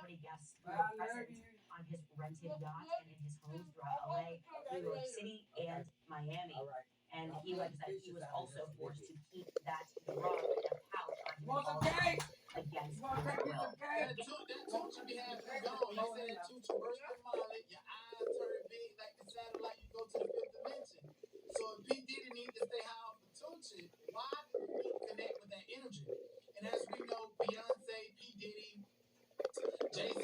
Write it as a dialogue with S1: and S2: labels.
S1: celebrity guests who were present on his rented yacht and in his homes throughout LA, New York City, and Miami. And he, like I said, he was also forced to keep that drug in a pouch on him at all times against his will.
S2: That Tucci be having you gone. He said that Tucci burst your molly, your eyes turn big like the satellite, you go to the fifth dimension. So if P. Diddy need to stay high off of Tucci, why do we connect with that energy? And as we know, Beyonce, P. Diddy, Jay-Z,